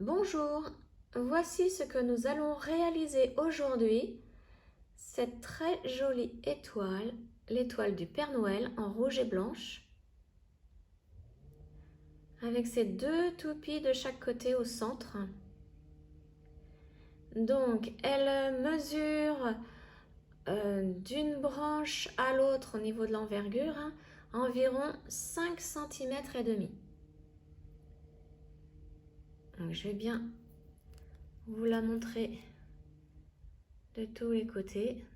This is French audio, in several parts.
Bonjour, voici ce que nous allons réaliser aujourd'hui. Cette très jolie étoile, l'étoile du Père Noël en rouge et blanche, avec ses deux toupies de chaque côté au centre. Donc, elle mesure d'une branche à l'autre au niveau de l'envergure environ 5 cm et demi. Donc, je vais bien vous la montrer de tous les côtés.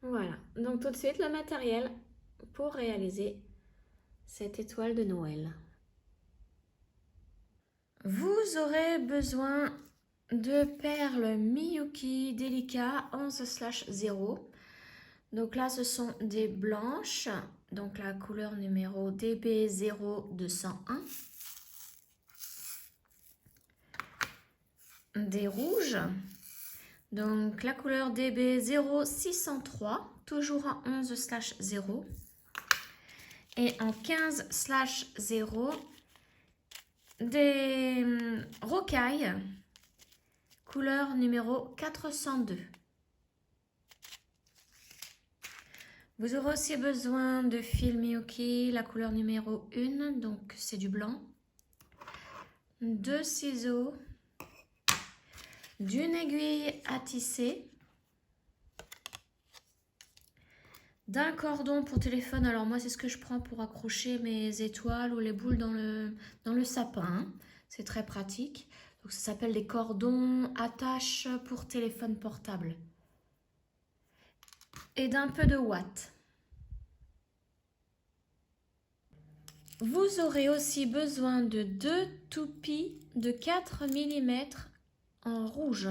Voilà, donc tout de suite le matériel pour réaliser cette étoile de Noël. Vous aurez besoin de perles Miyuki Delica 11/0. Donc là, ce sont des blanches, donc la couleur numéro DB0201. Des rouges, donc la couleur DB0603, toujours en 11/0. Et en 15/0, des rocailles, couleur numéro 402. Vous aurez aussi besoin de fil Miyuki, la couleur numéro 1, donc c'est du blanc. 2 ciseaux, d'une aiguille à tisser, d'un cordon pour téléphone. Alors moi c'est ce que je prends pour accrocher mes étoiles ou les boules dans le sapin. C'est très pratique. Donc ça s'appelle des cordons attache pour téléphone portable. Et d'un peu de ouate. Vous aurez aussi besoin de 2 toupies de 4 mm en rouge.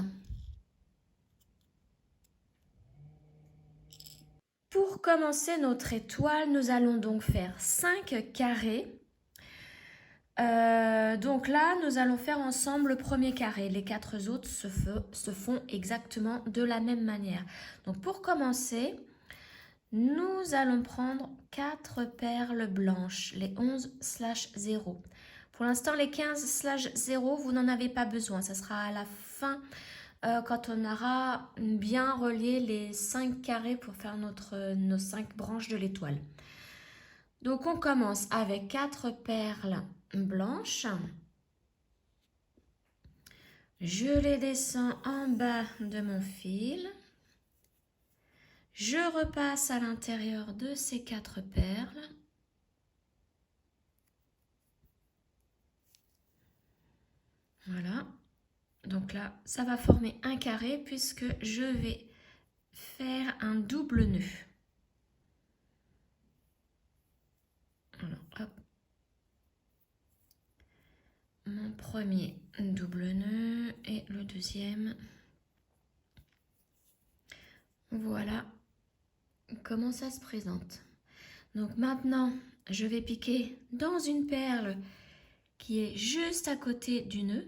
Pour commencer notre étoile, nous allons donc faire 5 carrés. Donc là, nous allons faire ensemble le premier carré. Les 4 autres se font exactement de la même manière. Donc pour commencer, nous allons prendre 4 perles blanches, les 11/0. Pour l'instant, les 15/0, vous n'en avez pas besoin. Ça sera à la fin, quand on aura bien relié les 5 carrés pour faire nos 5 branches de l'étoile. Donc, on commence avec 4 perles blanches. Je les descends en bas de mon fil. Je repasse à l'intérieur de ces 4 perles. Voilà. Donc là, ça va former un carré puisque je vais faire un double nœud. Alors, hop. Mon premier double nœud et le deuxième. Voilà comment ça se présente. Donc maintenant, je vais piquer dans une perle qui est juste à côté du nœud.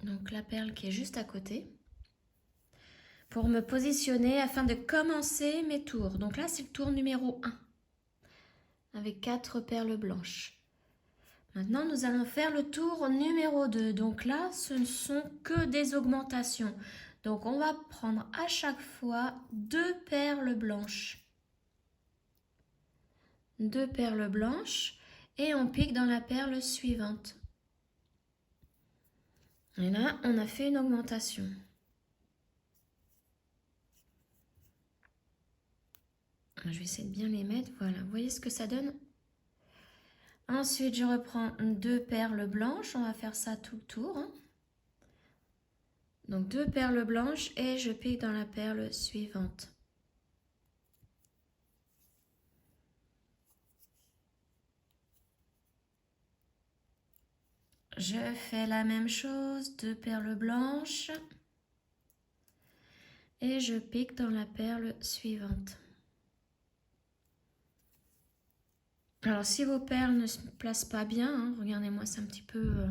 Donc la perle qui est juste à côté. Pour me positionner afin de commencer mes tours. Donc là, c'est le tour numéro 1. Avec 4 perles blanches. Maintenant, nous allons faire le tour numéro 2. Donc là, ce ne sont que des augmentations. Donc, on va prendre à chaque fois 2 perles blanches. 2 perles blanches et on pique dans la perle suivante. Et là, on a fait une augmentation. Je vais essayer de bien les mettre. Voilà, vous voyez ce que ça donne? Ensuite, je reprends 2 perles blanches. On va faire ça tout le tour. Donc 2 perles blanches et je pique dans la perle suivante. Je fais la même chose, 2 perles blanches et je pique dans la perle suivante. Alors si vos perles ne se placent pas bien, regardez-moi, c'est un petit peu...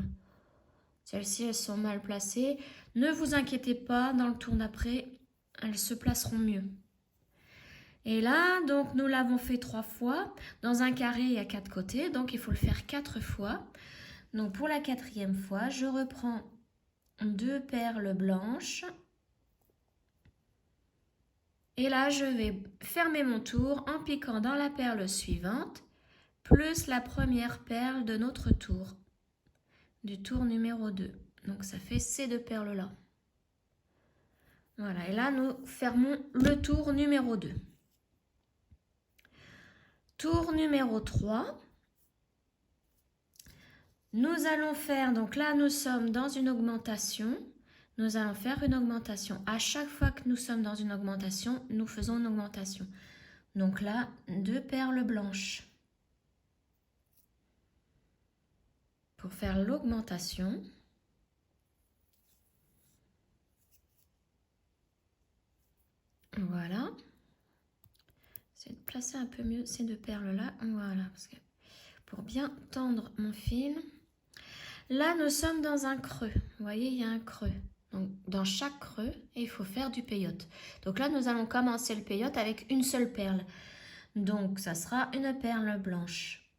celles-ci, elles sont mal placées. Ne vous inquiétez pas, dans le tour d'après, elles se placeront mieux. Et là, donc, nous l'avons fait 3 fois. Dans un carré, il y a 4 côtés, donc il faut le faire 4 fois. Donc, pour la 4e fois, je reprends 2 perles blanches. Et là, je vais fermer mon tour en piquant dans la perle suivante, plus la première perle de notre tour, du tour numéro 2. Donc, ça fait ces 2 perles-là. Voilà, et là, nous fermons le tour numéro 2. Tour numéro 3. Nous allons faire, donc là, nous sommes dans une augmentation. Nous allons faire une augmentation. À chaque fois que nous sommes dans une augmentation, nous faisons une augmentation. Donc là, 2 perles blanches. Pour faire l'augmentation. Voilà. J'essaie de placer un peu mieux ces 2 perles-là. Voilà, parce que pour bien tendre mon fil. Là, nous sommes dans un creux. Vous voyez, il y a un creux. Donc, dans chaque creux, il faut faire du peyote. Donc là, nous allons commencer le peyote avec une seule perle. Donc, ça sera une perle blanche.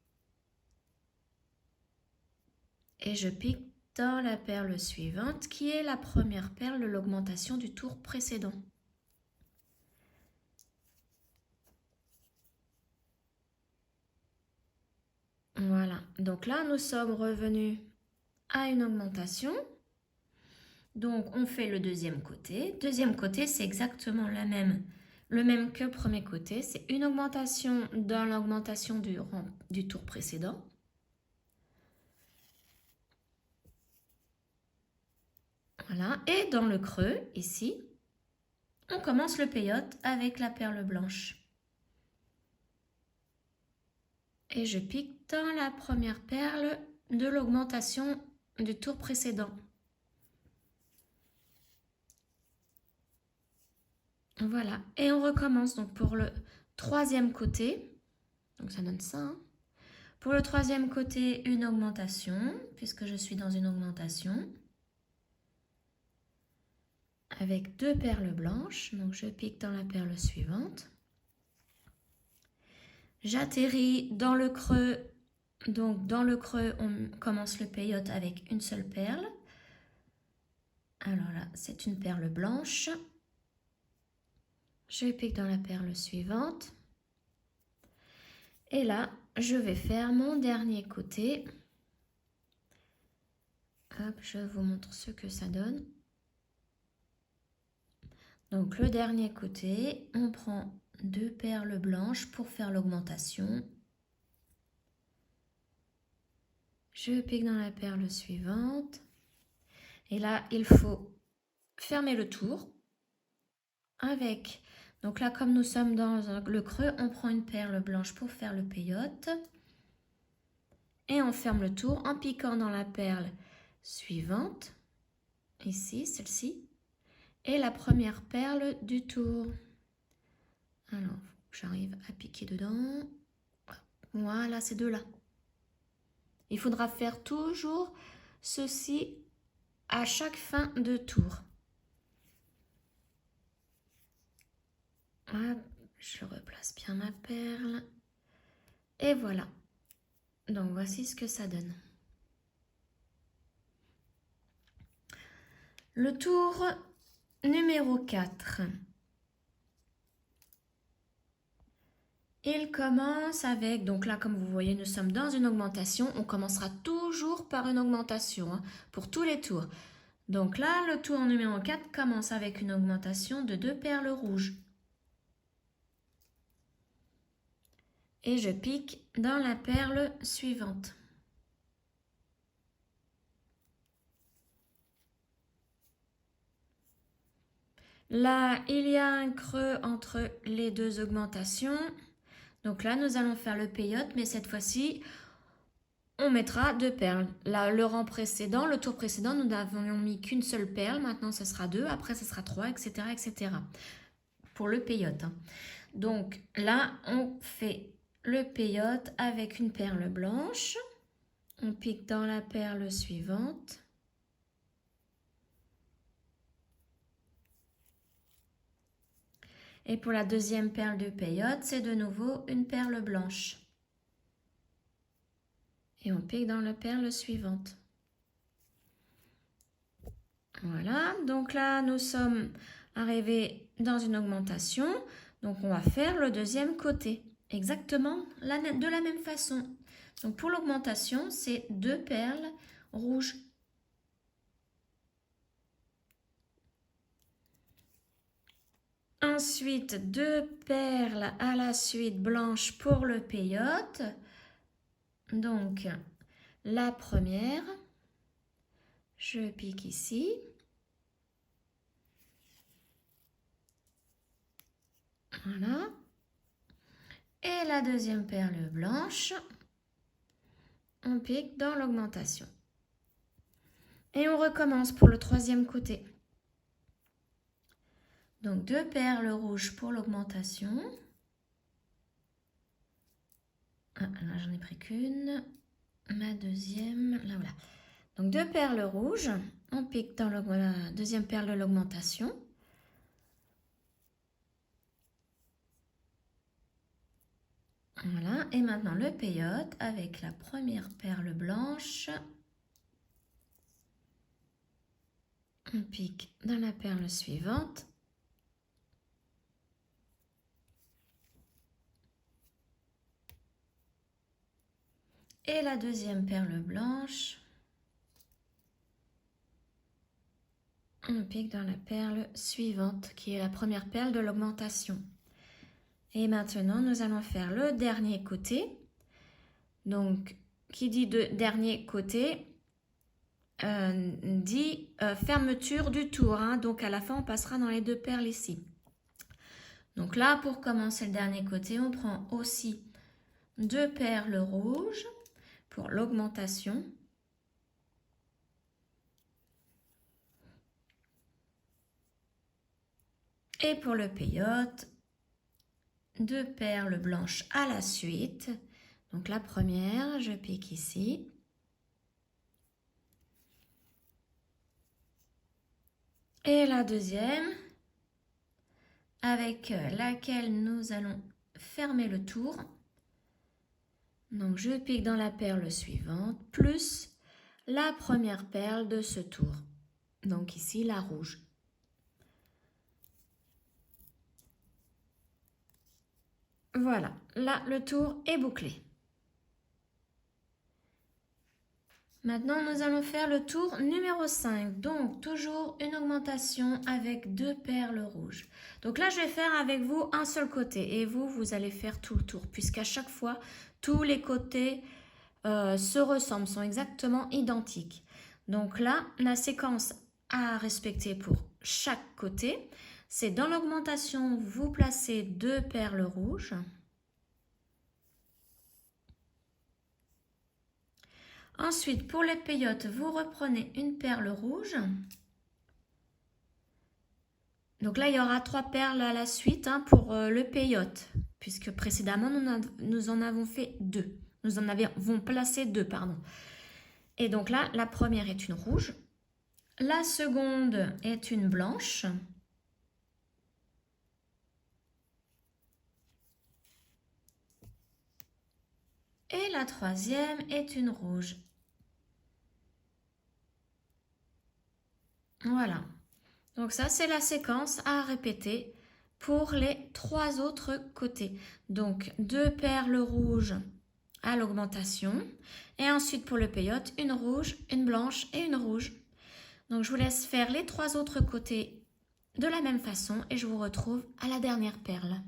Et je pique dans la perle suivante, qui est la première perle de l'augmentation du tour précédent. Voilà. Donc là, nous sommes revenus à une augmentation. Donc, on fait le deuxième côté. Deuxième côté, c'est exactement le même que le premier côté. C'est une augmentation dans l'augmentation du tour précédent. Voilà. Et dans le creux, ici, on commence le peyote avec la perle blanche. Et je pique dans la première perle de l'augmentation du tour précédent. Voilà, et on recommence donc pour le troisième côté, donc ça donne ça. Hein. Pour le troisième côté, une augmentation, puisque je suis dans une augmentation, avec 2 perles blanches, donc je pique dans la perle suivante. J'atterris dans le creux, donc dans le creux, on commence le peyote avec une seule perle. Alors là, c'est une perle blanche. Je pique dans la perle suivante. Et là, je vais faire mon dernier côté. Hop, je vous montre ce que ça donne. Donc le dernier côté, on prend 2 perles blanches pour faire l'augmentation. Je pique dans la perle suivante. Et là, il faut fermer le tour avec... Donc là, comme nous sommes dans le creux, on prend une perle blanche pour faire le peyote. Et on ferme le tour en piquant dans la perle suivante. Ici, celle-ci. Et la première perle du tour. Alors, j'arrive à piquer dedans. Voilà, ces deux-là. Il faudra faire toujours ceci à chaque fin de tour. Hop, je replace bien ma perle. Et voilà. Donc, voici ce que ça donne. Le tour numéro 4. Il commence avec, donc là comme vous voyez nous sommes dans une augmentation, on commencera toujours par une augmentation hein, pour tous les tours. Donc là le tour numéro 4 commence avec une augmentation de 2 perles rouges. Et je pique dans la perle suivante. Là il y a un creux entre les deux augmentations. Donc là, nous allons faire le peyote, mais cette fois-ci, on mettra 2 perles. Là, le rang précédent, le tour précédent, nous n'avions mis qu'une seule perle. Maintenant, ce sera 2, après, ce sera 3, etc., etc. Pour le peyote. Hein. Donc là, on fait le peyote avec une perle blanche. On pique dans la perle suivante. Et pour la deuxième perle de peyote, c'est de nouveau une perle blanche. Et on pique dans la perle suivante. Voilà, donc là, nous sommes arrivés dans une augmentation. Donc, on va faire le deuxième côté, exactement de la même façon. Donc, pour l'augmentation, c'est 2 perles rouges. Ensuite, 2 perles à la suite blanches pour le peyote. Donc, la première, je pique ici. Voilà. Et la deuxième perle blanche, on pique dans l'augmentation. Et on recommence pour le troisième côté. Donc 2 perles rouges pour l'augmentation. Ah, là j'en ai pris qu'une. Ma deuxième, là voilà. Donc 2 perles rouges, on pique dans la deuxième perle de l'augmentation. Voilà, et maintenant le peyote avec la première perle blanche. On pique dans la perle suivante. Et la deuxième perle blanche. On pique dans la perle suivante, qui est la première perle de l'augmentation. Et maintenant, nous allons faire le dernier côté. Donc, qui dit de dernier côté, dit fermeture du tour. Hein. Donc, à la fin, on passera dans les 2 perles ici. Donc là, pour commencer le dernier côté, on prend aussi 2 perles rouges pour l'augmentation. Et pour le peyote, 2 perles blanches à la suite. Donc la première, je pique ici. Et la deuxième, avec laquelle nous allons fermer le tour. Donc je pique dans la perle suivante, plus la première perle de ce tour. Donc ici, la rouge. Voilà, là, le tour est bouclé. Maintenant, nous allons faire le tour numéro 5. Donc, toujours une augmentation avec 2 perles rouges. Donc là, je vais faire avec vous un seul côté. Et vous, vous allez faire tout le tour. Puisqu'à chaque fois, tous les côtés se ressemblent, sont exactement identiques. Donc là, la séquence à respecter pour chaque côté, c'est dans l'augmentation, vous placez 2 perles rouges. Ensuite, pour les peyotes, vous reprenez une perle rouge. Donc là, il y aura 3 perles à la suite hein, pour le peyote, puisque précédemment, nous en avons fait 2. Nous en avons placé 2, pardon. Et donc là, la première est une rouge. La seconde est une blanche. Et la troisième est une rouge. Voilà. Donc ça, c'est la séquence à répéter pour les 3 autres côtés. Donc 2 perles rouges à l'augmentation. Et ensuite pour le peyote, une rouge, une blanche et une rouge. Donc je vous laisse faire les 3 autres côtés de la même façon et je vous retrouve à la dernière perle.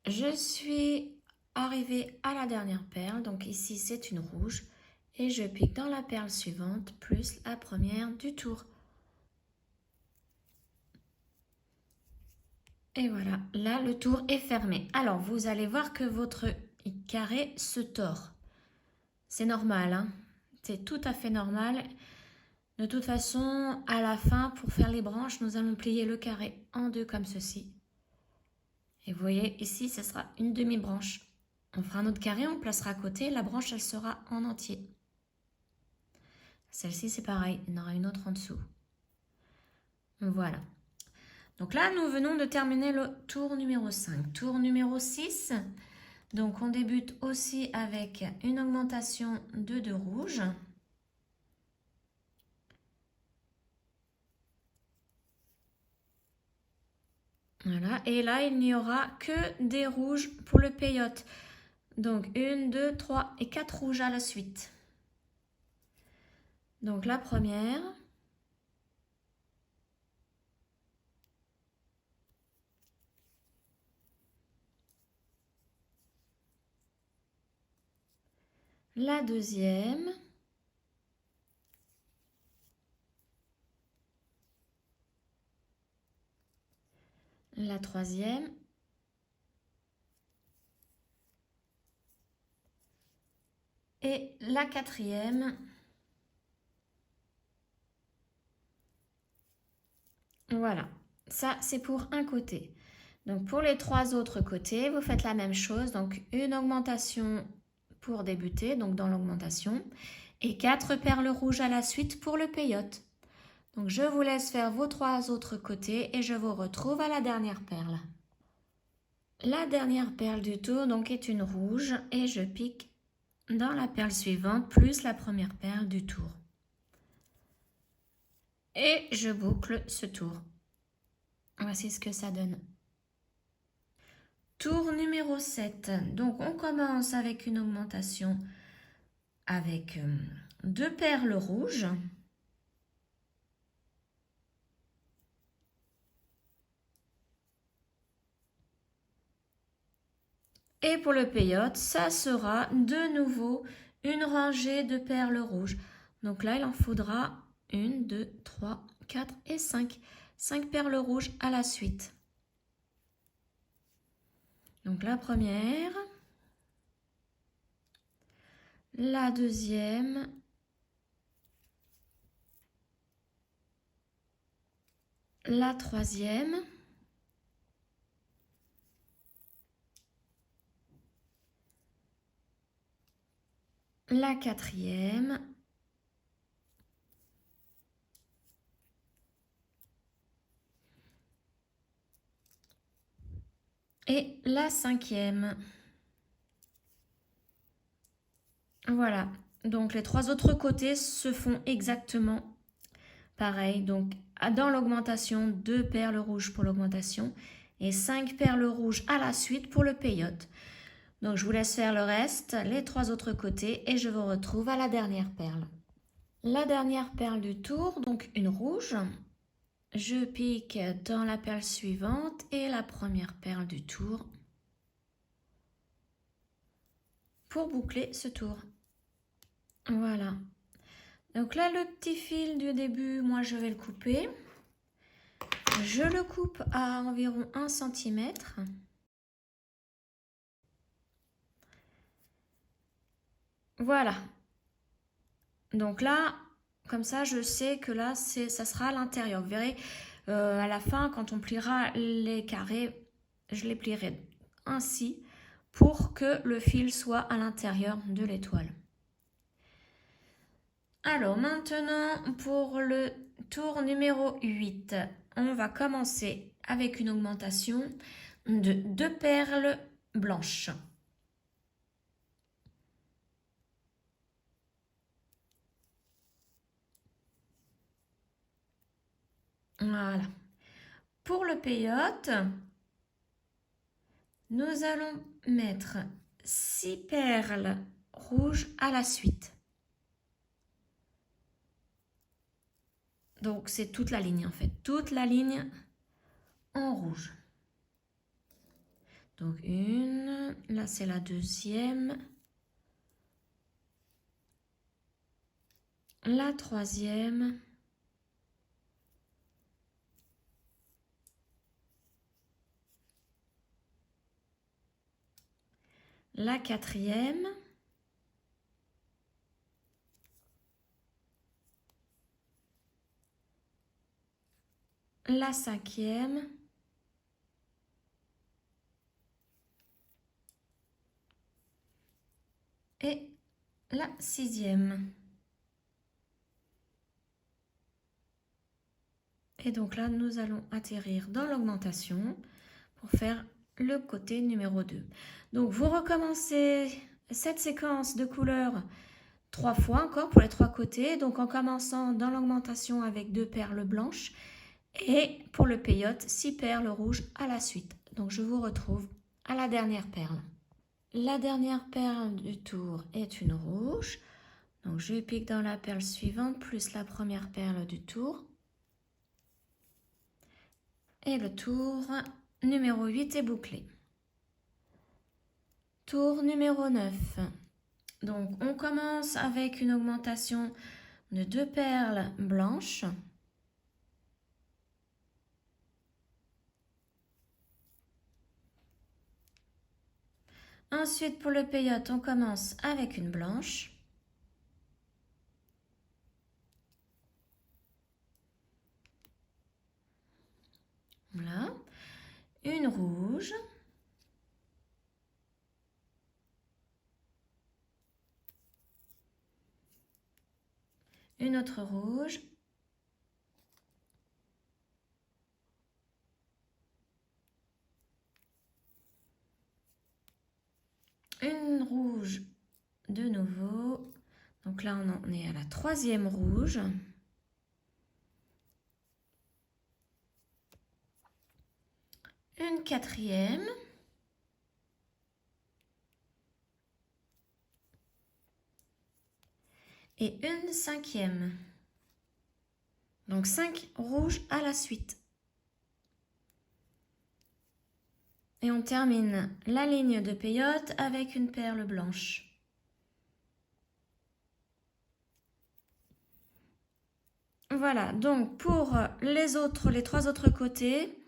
Je suis arrivée à la dernière perle. Donc ici, c'est une rouge. Et je pique dans la perle suivante plus la première du tour. Et voilà, là le tour est fermé. Alors vous allez voir que votre carré se tord. C'est normal, hein? C'est tout à fait normal. De toute façon, à la fin, pour faire les branches, nous allons plier le carré en 2 comme ceci. Et vous voyez, ici, ce sera une demi-branche. On fera un autre carré, on placera à côté. La branche, elle sera en entier. Celle-ci, c'est pareil. Il y en aura une autre en dessous. Voilà. Donc là, nous venons de terminer le tour numéro 5. Tour numéro 6. Donc on débute aussi avec une augmentation de 2 rouges. Voilà, et là, il n'y aura que des rouges pour le peyote. Donc 1, 2, 3 et 4 rouges à la suite. Donc la première. La deuxième. La troisième. Et la quatrième. Voilà, ça c'est pour un côté. Donc pour les 3 autres côtés, vous faites la même chose. Donc une augmentation pour débuter, donc dans l'augmentation, et 4 perles rouges à la suite pour le peyote. Donc je vous laisse faire vos 3 autres côtés et je vous retrouve à la dernière perle. La dernière perle du tour donc est une rouge et je pique dans la perle suivante plus la première perle du tour. Et je boucle ce tour. Voici ce que ça donne. Tour numéro 7. Donc on commence avec une augmentation avec 2 perles rouges. Et pour le peyote, ça sera de nouveau une rangée de perles rouges. Donc là, il en faudra 1, 2, 3, 4 et 5. 5 perles rouges à la suite. Donc la première, la deuxième, la troisième, la quatrième, et la cinquième. Voilà, donc les 3 autres côtés se font exactement pareil. Donc dans l'augmentation, 2 perles rouges pour l'augmentation et 5 perles rouges à la suite pour le peyote. Donc je vous laisse faire le reste, les 3 autres côtés et je vous retrouve à la dernière perle. La dernière perle du tour, donc une rouge. Je pique dans la perle suivante et la première perle du tour pour boucler ce tour. Voilà. Donc là, le petit fil du début, moi je vais le couper. Je le coupe à environ 1 cm. Voilà. Donc là, comme ça, je sais que là, ça sera à l'intérieur. Vous verrez, à la fin, quand on pliera les carrés, je les plierai ainsi pour que le fil soit à l'intérieur de l'étoile. Alors maintenant, pour le tour numéro 8, on va commencer avec une augmentation de 2 perles blanches. Voilà. Pour le peyote, nous allons mettre 6 perles rouges à la suite. Donc c'est toute la ligne en fait, toute la ligne en rouge. Donc une, là c'est la deuxième, la troisième, la quatrième, la cinquième et la sixième. Et donc là, nous allons atterrir dans l'augmentation pour faire le côté numéro 2. Donc vous recommencez cette séquence de couleurs 3 fois encore pour les 3 côtés. Donc en commençant dans l'augmentation avec 2 perles blanches et pour le peyote 6 perles rouges à la suite. Donc je vous retrouve à la dernière perle. La dernière perle du tour est une rouge. Donc je pique dans la perle suivante plus la première perle du tour. Et le tour numéro 8 est bouclé. Tour numéro 9. Donc on commence avec une augmentation de 2 perles blanches. Ensuite pour le peyote, on commence avec une blanche. Voilà. Une rouge. Une autre rouge. Une rouge de nouveau. Donc là, on en est à la troisième rouge. Une quatrième. Et une cinquième. Donc 5 rouges à la suite. Et on termine la ligne de peyote avec une perle blanche. Voilà, donc pour les 3 autres côtés,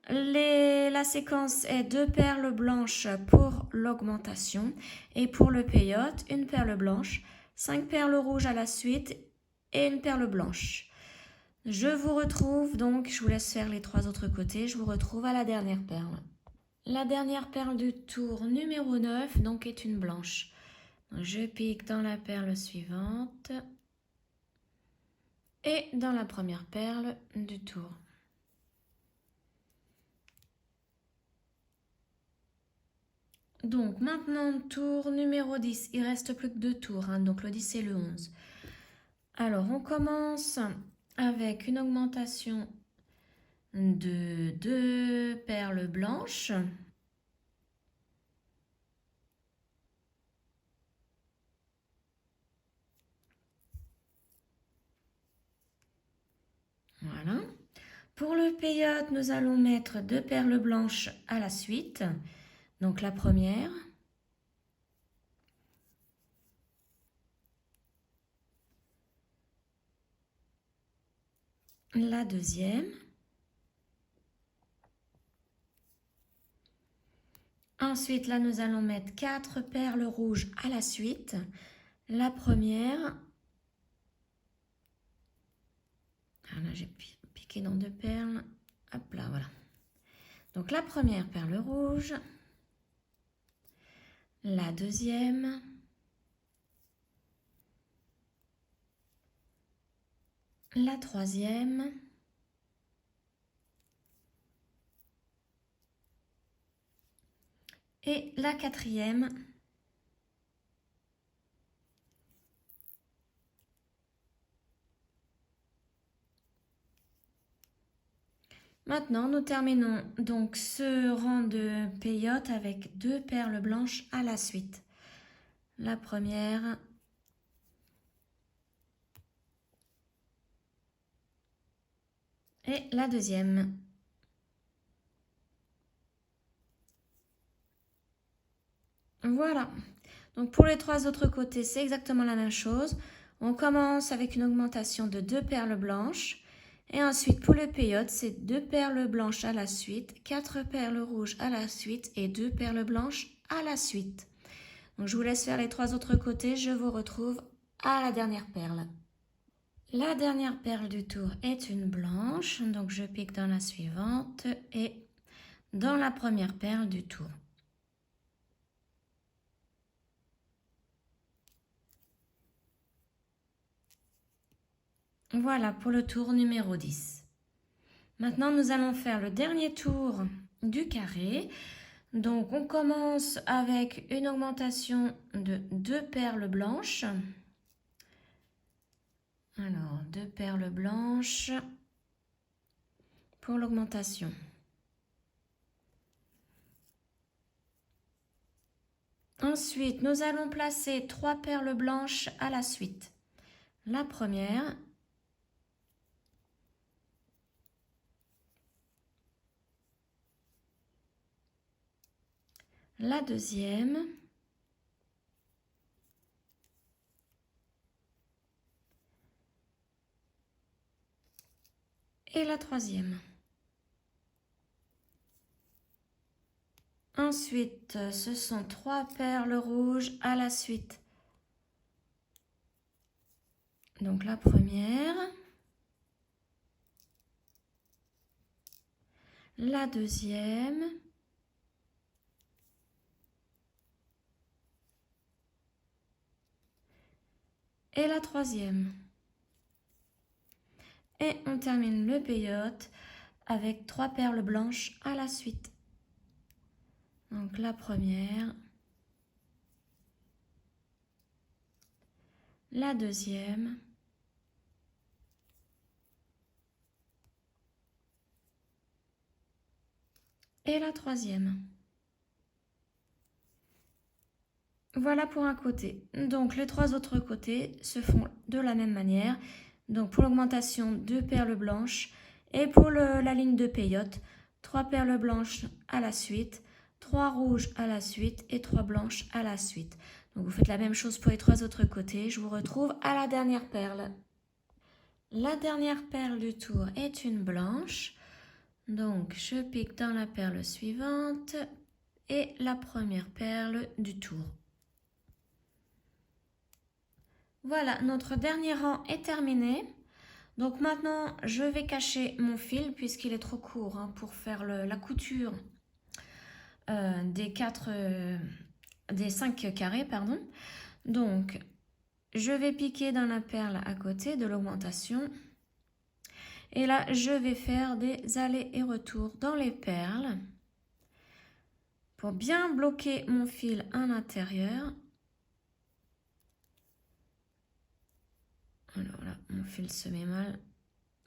la séquence est 2 perles blanches pour l'augmentation et pour le peyote, une perle blanche, 5 perles rouges à la suite et une perle blanche. Je vous retrouve donc, je vous laisse faire les 3 autres côtés, je vous retrouve à la dernière perle. La dernière perle du tour numéro 9 donc est une blanche. Je pique dans la perle suivante et dans la première perle du tour. Donc maintenant tour numéro 10, il reste plus que 2 tours, hein, donc le 10 et le 11. Alors on commence avec une augmentation de 2 perles blanches. Voilà. Pour le peyote, nous allons mettre 2 perles blanches à la suite. Donc la première. La deuxième. Ensuite, là, nous allons mettre 4 perles rouges à la suite. La première. Ah là, j'ai piqué dans 2 perles. Hop là, voilà. Donc la première perle rouge. La deuxième. La troisième. Et la quatrième. Maintenant, nous terminons donc ce rang de peyote avec 2 perles blanches à la suite. La première. Et la deuxième. Voilà. Donc pour les 3 autres côtés, c'est exactement la même chose. On commence avec une augmentation de 2 perles blanches. Et ensuite, pour le peyote, c'est 2 perles blanches à la suite, 4 perles rouges à la suite et 2 perles blanches à la suite. Donc je vous laisse faire les 3 autres côtés. Je vous retrouve à la dernière perle. La dernière perle du tour est une blanche. Donc je pique dans la suivante et dans la première perle du tour. Voilà pour le tour numéro 10. Maintenant, nous allons faire le dernier tour du carré. Donc, on commence avec une augmentation de 2 perles blanches. Alors, 2 perles blanches pour l'augmentation. Ensuite, nous allons placer 3 perles blanches à la suite. La première, la deuxième, et la troisième. Ensuite, ce sont 3 perles rouges à la suite. Donc la première, la deuxième, et la troisième. Et on termine le peyote avec 3 perles blanches à la suite. Donc la première, la deuxième, et la troisième. Voilà pour un côté. Donc les 3 autres côtés se font de la même manière. Donc pour l'augmentation, 2 perles blanches. Et pour la ligne de peyote, 3 perles blanches à la suite, 3 rouges à la suite et 3 blanches à la suite. Donc vous faites la même chose pour les 3 autres côtés. Je vous retrouve à la dernière perle. La dernière perle du tour est une blanche. Donc je pique dans la perle suivante et la première perle du tour. Voilà, notre dernier rang est terminé. Donc maintenant, je vais cacher mon fil puisqu'il est trop court hein, pour faire la couture des 5 carrés. Pardon. Donc, je vais piquer dans la perle à côté de l'augmentation. Et là, je vais faire des allers et retours dans les perles pour bien bloquer mon fil à l'intérieur. Alors là, mon fil se met mal,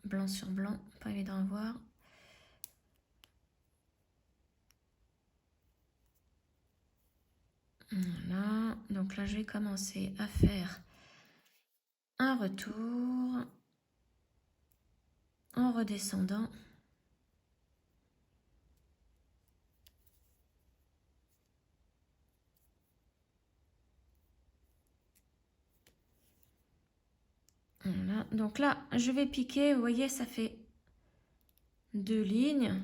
blanc sur blanc, pas évident à voir. Voilà, donc là je vais commencer à faire un retour en redescendant. Voilà, donc là je vais piquer, vous voyez ça fait 2 lignes.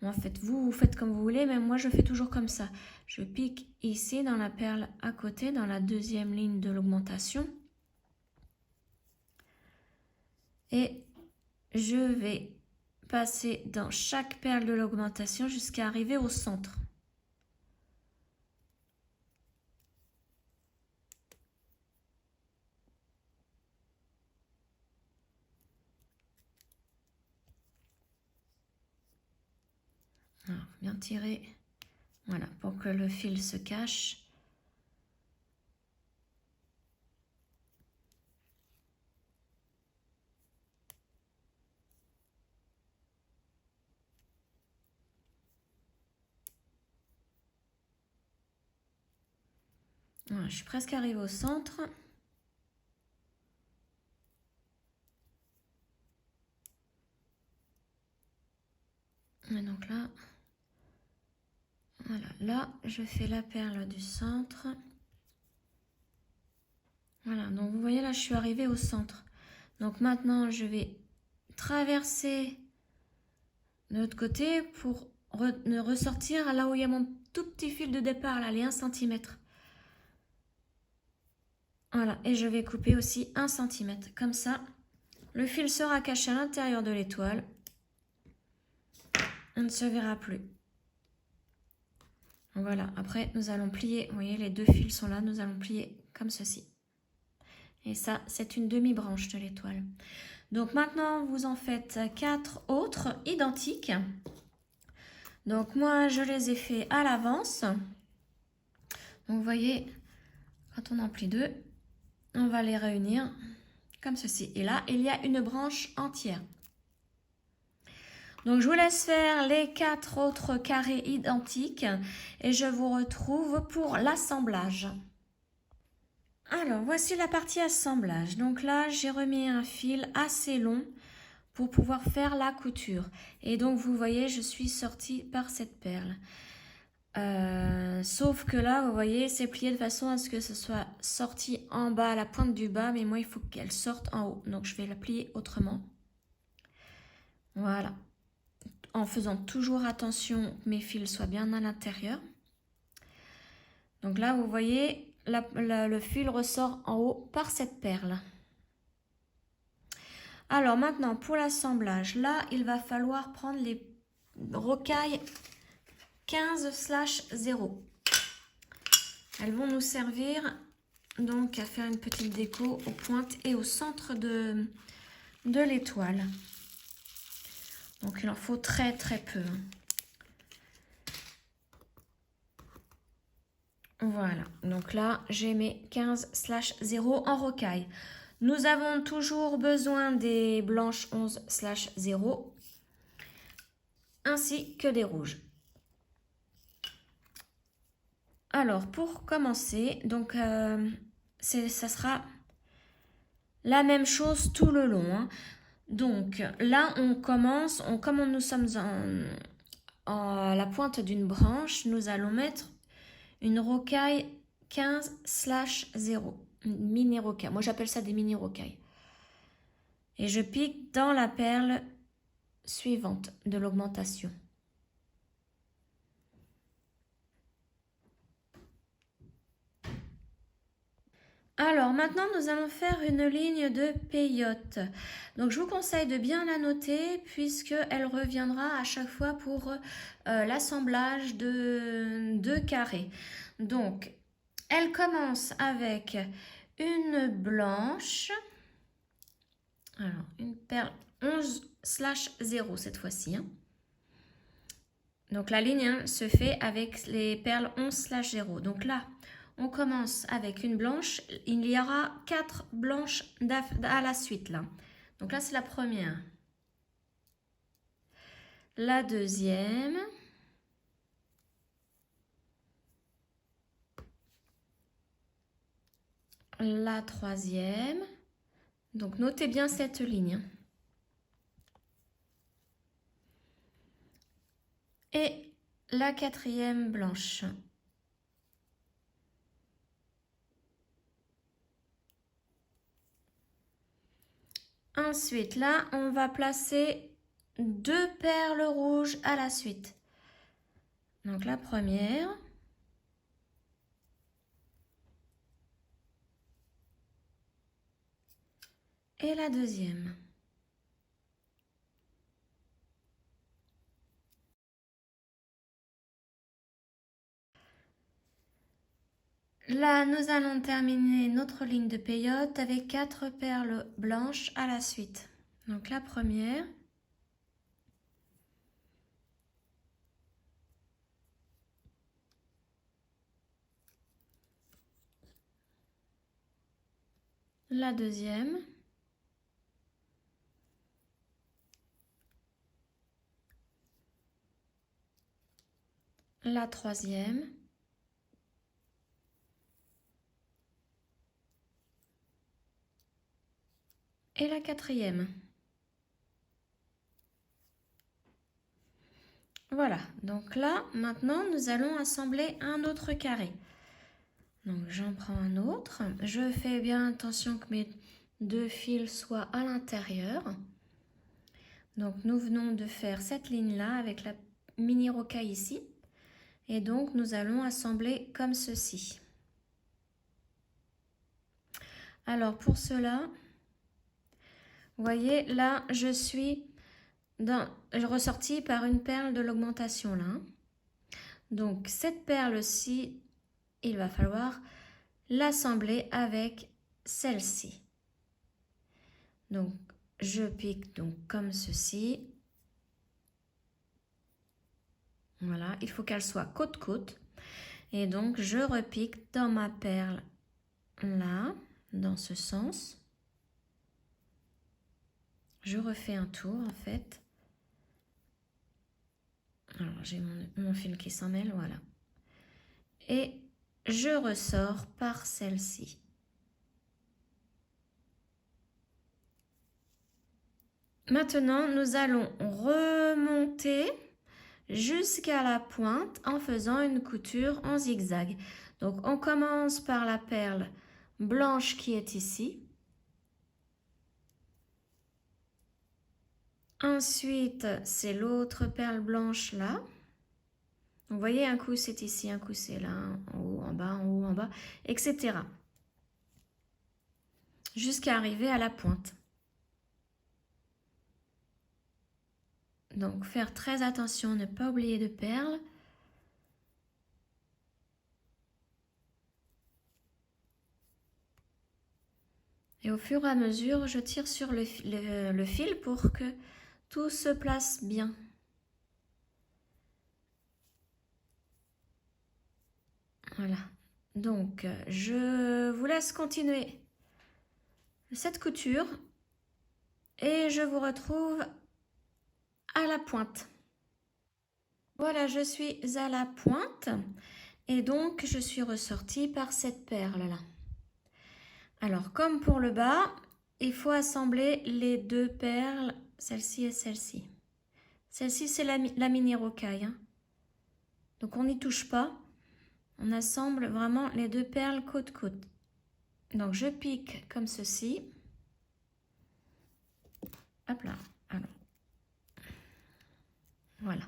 Bon, en fait vous faites comme vous voulez, mais moi je fais toujours comme ça. Je pique ici dans la perle à côté, dans la deuxième ligne de l'augmentation. Et je vais passer dans chaque perle de l'augmentation jusqu'à arriver au centre. Alors, bien tirer, voilà, pour que le fil se cache. Voilà, je suis presque arrivée au centre. Et donc là, voilà, là je fais la perle du centre. Voilà, donc vous voyez là je suis arrivée au centre. Donc maintenant je vais traverser de l'autre côté pour ressortir là où il y a mon tout petit fil de départ, là, les 1 cm. Voilà, et je vais couper aussi 1 cm. Comme ça, le fil sera caché à l'intérieur de l'étoile. On ne se verra plus. Voilà, après nous allons plier, vous voyez les 2 fils sont là, nous allons plier comme ceci. Et ça, c'est une demi-branche de l'étoile. Donc maintenant, vous en faites 4 autres identiques. Donc moi, je les ai fait à l'avance. Donc vous voyez, quand on en plie 2, on va les réunir comme ceci. Et là, il y a une branche entière. Donc je vous laisse faire les 4 autres carrés identiques et je vous retrouve pour l'assemblage. Alors voici la partie assemblage. Donc là, j'ai remis un fil assez long pour pouvoir faire la couture. Et donc vous voyez, je suis sortie par cette perle. Sauf que là, vous voyez, c'est plié de façon à ce que ce soit sorti en bas à la pointe du bas, mais moi, il faut qu'elle sorte en haut. Donc je vais la plier autrement. Voilà. En faisant toujours attention que mes fils soient bien à l'intérieur. Donc là, vous voyez, le fil ressort en haut par cette perle. Alors maintenant, pour l'assemblage, là, il va falloir prendre les rocailles 15/0. Elles vont nous servir donc à faire une petite déco aux pointes et au centre de l'étoile. Donc il en faut très peu. Voilà, donc là j'ai mes 15/0 en rocaille. Nous avons toujours besoin des blanches 11/0 ainsi que des rouges. Alors pour commencer, donc ça sera la même chose tout le long. Hein. Donc là on commence, comme nous sommes à la pointe d'une branche, nous allons mettre une rocaille 15/0, une mini rocaille. Moi j'appelle ça des mini rocailles. Et je pique dans la perle suivante de l'augmentation. Alors maintenant nous allons faire une ligne de peyote. Donc je vous conseille de bien la noter puisqu'elle reviendra à chaque fois pour l'assemblage de 2 carrés. Donc elle commence avec une blanche, alors une perle 11/0 cette fois-ci. Hein. Donc la ligne se fait avec les perles 11/0. Donc là, on commence avec une blanche. Il y aura 4 blanches à la suite là. Donc là, c'est la première. La deuxième. La troisième. Donc notez bien cette ligne. Et la quatrième blanche. Ensuite, là, on va placer 2 perles rouges à la suite. Donc la première. Et la deuxième. Là, nous allons terminer notre ligne de peyote avec 4 perles blanches à la suite. Donc la première. La deuxième. La troisième. Et la quatrième. Voilà, donc là, maintenant, nous allons assembler un autre carré. Donc, j'en prends un autre. Je fais bien attention que mes 2 fils soient à l'intérieur. Donc, nous venons de faire cette ligne-là avec la mini rocaille ici. Et donc, nous allons assembler comme ceci. Alors, pour cela, vous voyez, là, je suis ressortie par une perle de l'augmentation, là. Donc, cette perle-ci, il va falloir l'assembler avec celle-ci. Donc, je pique donc comme ceci. Voilà, il faut qu'elle soit côte-côte. Et donc, je repique dans ma perle là, dans ce sens. Je refais un tour en fait. Alors, j'ai mon fil qui s'en mêle, voilà. Et je ressors par celle-ci. Maintenant, nous allons remonter jusqu'à la pointe en faisant une couture en zigzag. Donc, on commence par la perle blanche qui est ici. Ensuite, c'est l'autre perle blanche là. Vous voyez, un coup c'est ici, un coup c'est là, en haut, en bas, en haut, en bas, etc. Jusqu'à arriver à la pointe. Donc, faire très attention, ne pas oublier de perles. Et au fur et à mesure, je tire sur le fil pour que tout se place bien. Voilà. Donc, je vous laisse continuer cette couture et je vous retrouve à la pointe. Voilà, je suis à la pointe et donc je suis ressortie par cette perle-là. Alors, comme pour le bas, il faut assembler les deux perles, celle-ci et celle-ci. Celle-ci, c'est la mini rocaille. Hein. Donc, on n'y touche pas. On assemble vraiment les deux perles côte-côte. Donc, je pique comme ceci. Hop là. Alors. Voilà.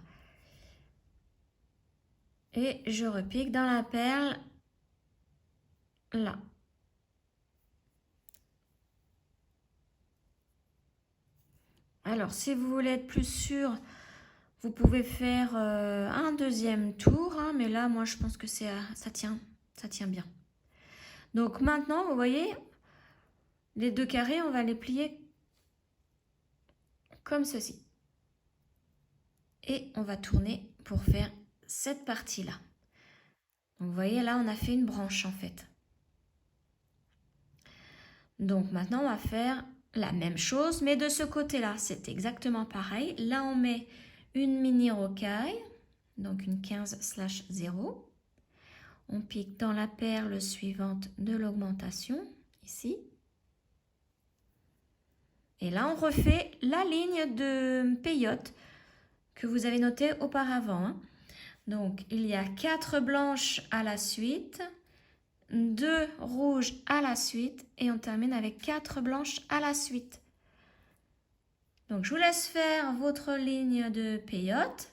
Et je repique dans la perle là. Alors, si vous voulez être plus sûr, vous pouvez faire un deuxième tour. Hein, mais là, moi, je pense que ça tient bien. Donc, maintenant, vous voyez, les deux carrés, on va les plier comme ceci. Et on va tourner pour faire cette partie-là. Donc, vous voyez, là, on a fait une branche, en fait. Donc, maintenant, on va faire la même chose, mais de ce côté-là, c'est exactement pareil. Là, on met une mini rocaille, donc une 15/0. On pique dans la perle suivante de l'augmentation, ici. Et là, on refait la ligne de peyote que vous avez notée auparavant. Hein. Donc, il y a 4 blanches à la suite, 2 rouges à la suite et on termine avec 4 blanches à la suite. Donc, je vous laisse faire votre ligne de peyote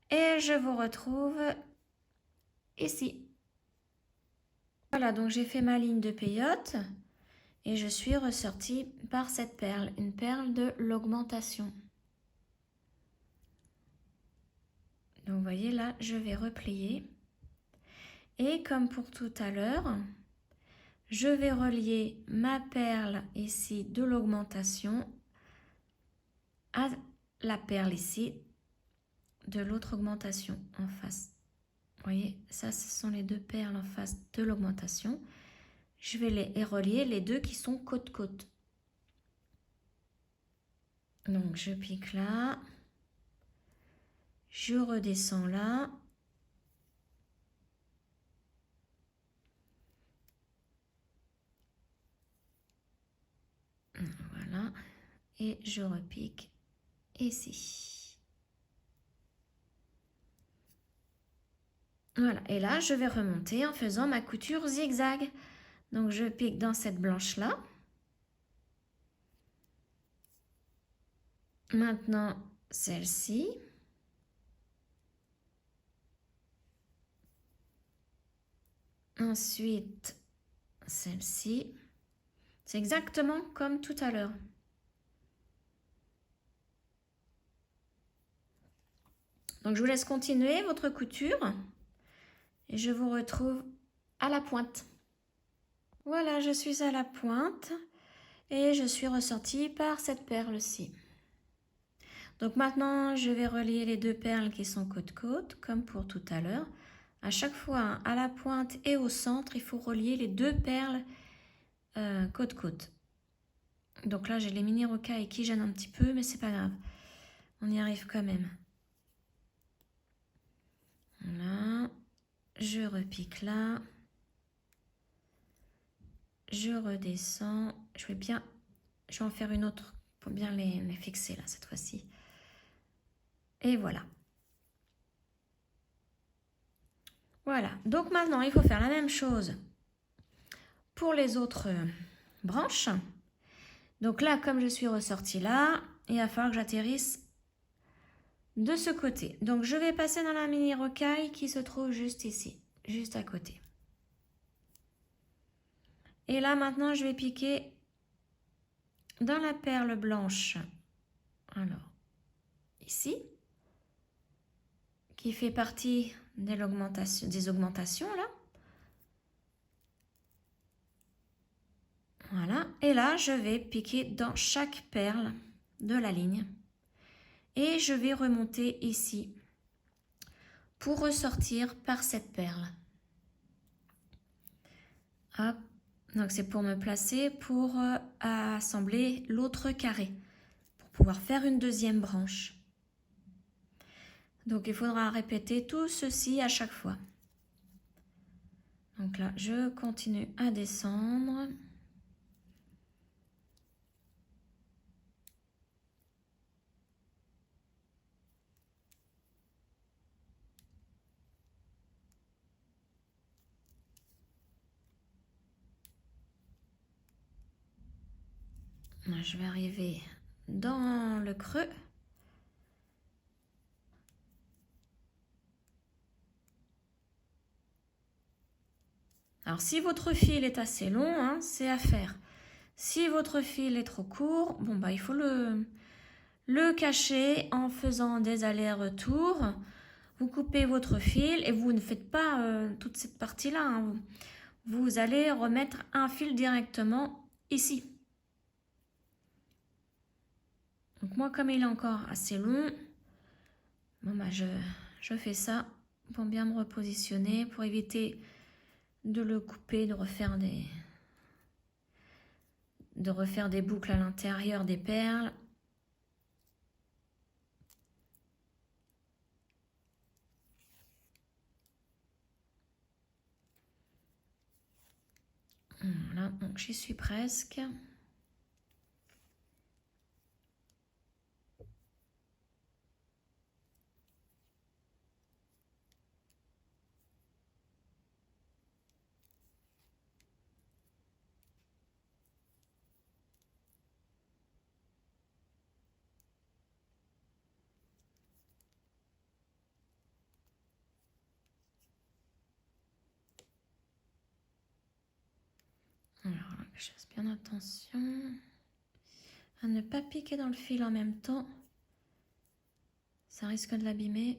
et je vous retrouve ici. Voilà, donc j'ai fait ma ligne de peyote et je suis ressortie par cette perle, une perle de l'augmentation. Donc, vous voyez là, je vais replier. Et comme pour tout à l'heure, je vais relier ma perle ici de l'augmentation à la perle ici de l'autre augmentation en face. Vous voyez, ça, ce sont les deux perles en face de l'augmentation. Je vais les relier, les deux qui sont côte-côte. Donc, je pique là. Je redescends là. Voilà. Et je repique ici. Voilà. Et là, je vais remonter en faisant ma couture zigzag. Donc, je pique dans cette blanche-là. Maintenant, celle-ci. Ensuite, celle-ci. C'est exactement comme tout à l'heure. Donc, je vous laisse continuer votre couture et je vous retrouve à la pointe. Voilà, je suis à la pointe Et je suis ressortie par cette perle-ci. Donc maintenant, je vais relier les deux perles qui sont côte-côte, comme pour tout à l'heure. À chaque fois, à la pointe et au centre, il faut relier les deux perles côte-côte. Donc là, j'ai les mini rocailles qui gênent un petit peu, mais c'est pas grave. On y arrive quand même. Voilà. Je repique là. Je redescends. Je vais en faire une autre pour bien les fixer là cette fois-ci. Et voilà. Voilà. Donc maintenant, il faut faire la même chose pour les autres branches. Donc là, comme je suis ressortie là, il va falloir que j'atterrisse de ce côté. Donc je vais passer dans la mini rocaille qui se trouve juste ici, juste à côté. Et là maintenant, je vais piquer dans la perle blanche. Alors, ici, qui fait partie des augmentations là. Voilà. Et là, je vais piquer dans chaque perle de la ligne. Et je vais remonter ici pour ressortir par cette perle. Hop. Donc c'est pour me placer pour assembler l'autre carré, pour pouvoir faire une deuxième branche. Donc il faudra répéter tout ceci à chaque fois. Donc là, je continue à descendre. Je vais arriver dans le creux. Alors si votre fil est assez long, hein, c'est à faire. Si votre fil est trop court, bon bah il faut le cacher en faisant des allers-retours. Vous coupez votre fil et vous ne faites pas toute cette partie-là. Hein. Vous allez remettre un fil directement ici. Donc moi, comme il est encore assez long, bon bah je fais ça pour bien me repositionner, pour éviter de le couper, de refaire des boucles à l'intérieur des perles. Voilà, donc j'y suis presque. Alors, je fasse bien attention à ne pas piquer dans le fil en même temps. Ça risque de l'abîmer.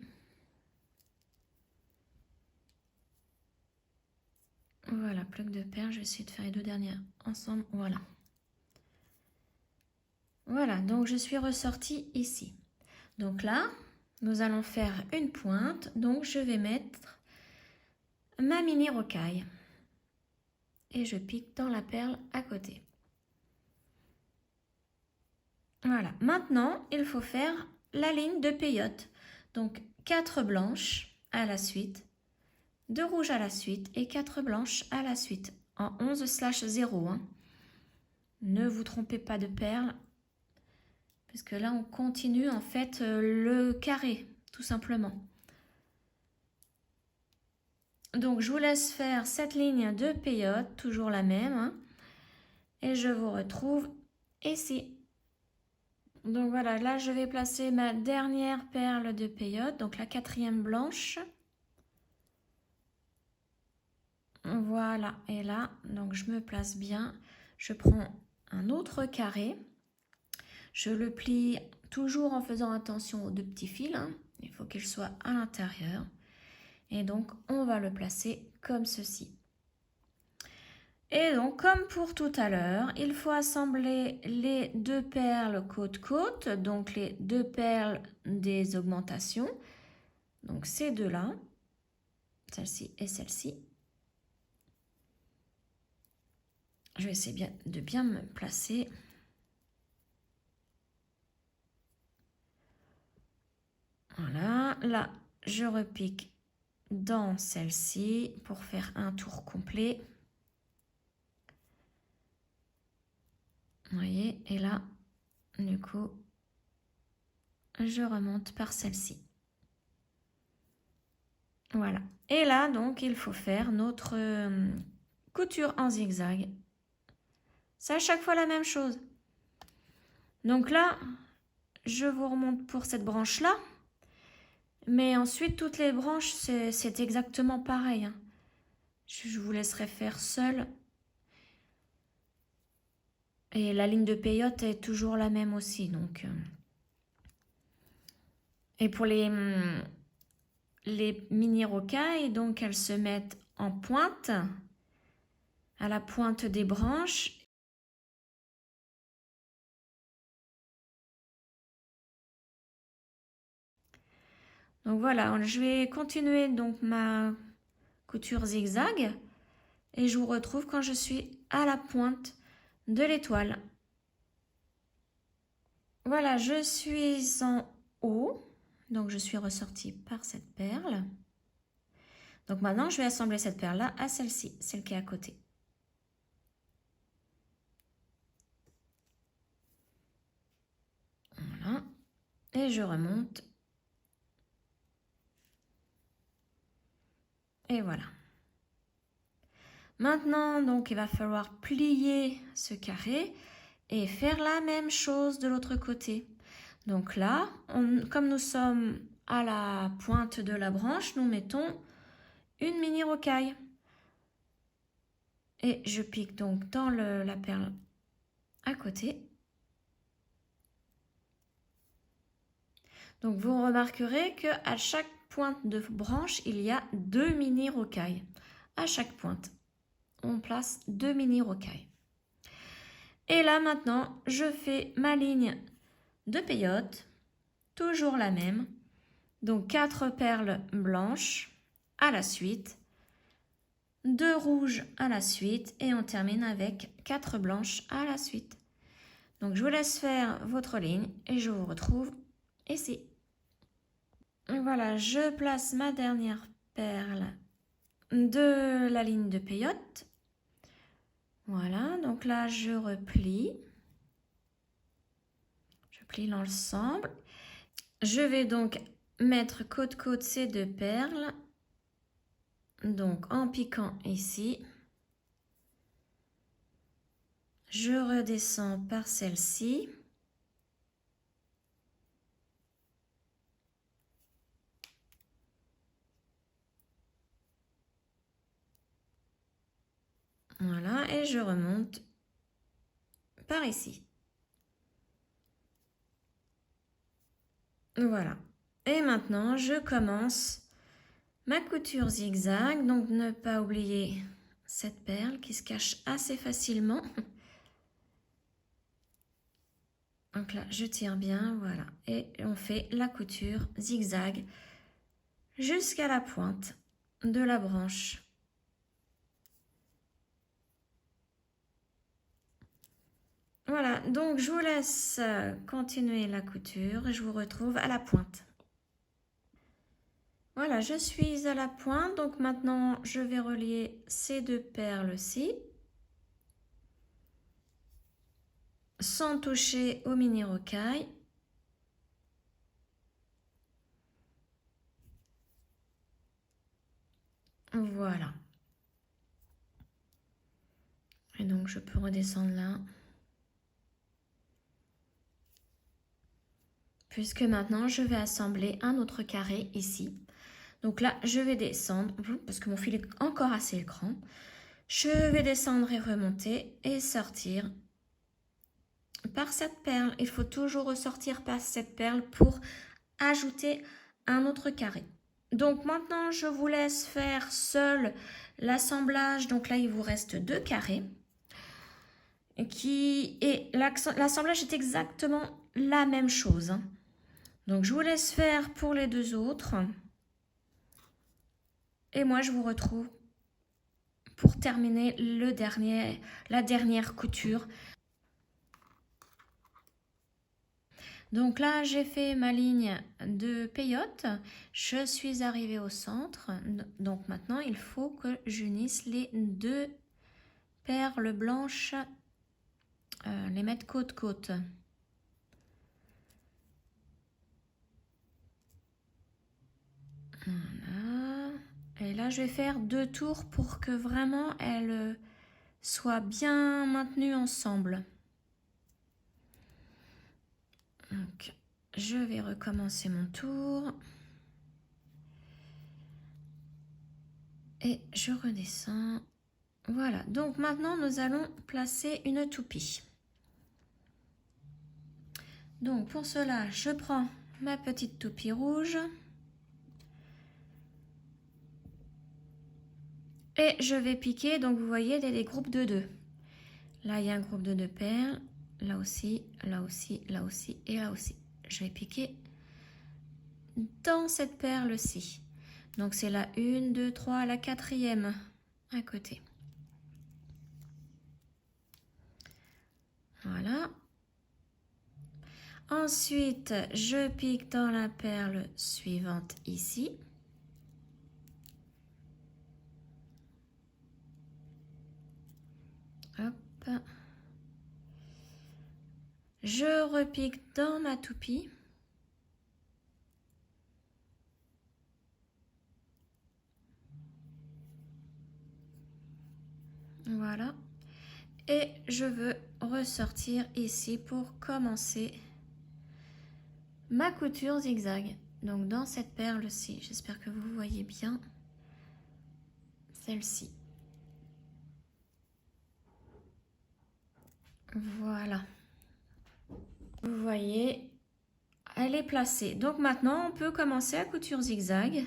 Voilà, bloc de perles. Je vais essayer de faire les deux dernières ensemble. Voilà. Voilà, donc je suis ressortie ici. Donc là, nous allons faire une pointe. Donc je vais mettre ma mini rocaille. Et je pique dans la perle à côté. Voilà, maintenant il faut faire la ligne de peyote. Donc 4 blanches à la suite, 2 rouges à la suite et 4 blanches à la suite. En 11/0. Hein. Ne vous trompez pas de perles. Puisque là on continue en fait le carré, tout simplement. Donc je vous laisse faire cette ligne de peyote, toujours la même. Hein, et je vous retrouve ici. Donc voilà, là je vais placer ma dernière perle de peyote, donc la 4e blanche. Voilà, et là, donc je me place bien. Je prends un autre carré. Je le plie toujours en faisant attention aux deux petits fils. Hein. Il faut qu'ils soient à l'intérieur. Et donc, on va le placer comme ceci. Et donc, comme pour tout à l'heure, il faut assembler les deux perles côte-côte, donc les deux perles des augmentations. Donc, ces deux-là, celle-ci et celle-ci. Je vais essayer de bien me placer. Voilà, là, je repique dans celle-ci pour faire un tour complet. Vous voyez, et là, du coup, je remonte par celle-ci. Voilà. Et là, donc, il faut faire notre couture en zigzag. C'est à chaque fois la même chose. Donc là, je vous remonte pour cette branche-là. Mais ensuite, toutes les branches, c'est exactement pareil, hein. Je vous laisserai faire seul. Et la ligne de peyote est toujours la même aussi. Donc, et pour les mini rocailles, donc elles se mettent en pointe, à la pointe des branches. Donc voilà, je vais continuer donc ma couture zigzag et je vous retrouve quand je suis à la pointe de l'étoile. Voilà, je suis en haut, donc je suis ressortie par cette perle. Donc maintenant, je vais assembler cette perle-là à celle-ci, celle qui est à côté. Voilà, et je remonte. Et voilà. Maintenant, donc, il va falloir plier ce carré et faire la même chose de l'autre côté. Donc là, comme nous sommes à la pointe de la branche, nous mettons une mini rocaille. Et je pique donc dans la perle à côté. Donc vous remarquerez qu'à chaque pointe de branche, il y a deux mini rocailles. À chaque pointe, on place deux mini rocailles. Et là maintenant, je fais ma ligne de peyote, toujours la même. Donc 4 perles blanches à la suite, 2 rouges à la suite et on termine avec 4 blanches à la suite. Donc je vous laisse faire votre ligne et je vous retrouve ici. Voilà, je place ma dernière perle de la ligne de peyote. Voilà, donc là je replie. Je plie l'ensemble. Je vais donc mettre côte-côte ces deux perles. Donc en piquant ici. Je redescends par celle-ci. Voilà, et je remonte par ici. Voilà. Et maintenant, je commence ma couture zigzag. Donc, ne pas oublier cette perle qui se cache assez facilement. Donc là, je tire bien, voilà. Et on fait la couture zigzag jusqu'à la pointe de la branche. Voilà, donc je vous laisse continuer la couture et je vous retrouve à la pointe. Voilà, je suis à la pointe, donc maintenant je vais relier ces deux perles-ci sans toucher au mini rocaille. Voilà. Et donc je peux redescendre là. Puisque maintenant je vais assembler un autre carré ici. Donc là je vais descendre, parce que mon fil est encore assez grand. Je vais descendre et remonter et sortir par cette perle. Il faut toujours ressortir par cette perle pour ajouter un autre carré. Donc maintenant, je vous laisse faire seul l'assemblage. Donc là, il vous reste 2 carrés. L'assemblage est exactement la même chose, hein. Donc je vous laisse faire pour les 2 autres. Et moi, je vous retrouve pour terminer la dernière couture. Donc là, j'ai fait ma ligne de peyote. Je suis arrivée au centre. Donc maintenant, il faut que j'unisse les 2 perles blanches, les mettre côte à côte. Voilà. Et là, je vais faire 2 tours pour que vraiment elles soient bien maintenues ensemble. Donc, je vais recommencer mon tour. Et je redescends. Voilà, donc maintenant nous allons placer une toupie. Donc pour cela, je prends ma petite toupie rouge. Et je vais piquer, donc vous voyez, des groupes de 2. Là, il y a un groupe de 2 perles. Là aussi, là aussi, là aussi et là aussi. Je vais piquer dans cette perle-ci. Donc c'est la 1, 2, 3, la 4e à côté. Voilà. Ensuite, je pique dans la perle suivante ici. Hop. Je repique dans ma toupie. Voilà. Et je veux ressortir ici pour commencer ma couture zigzag. Donc dans cette perle-ci, j'espère que vous voyez bien celle-ci. Voilà. Vous voyez, elle est placée. Donc maintenant, on peut commencer à couture zigzag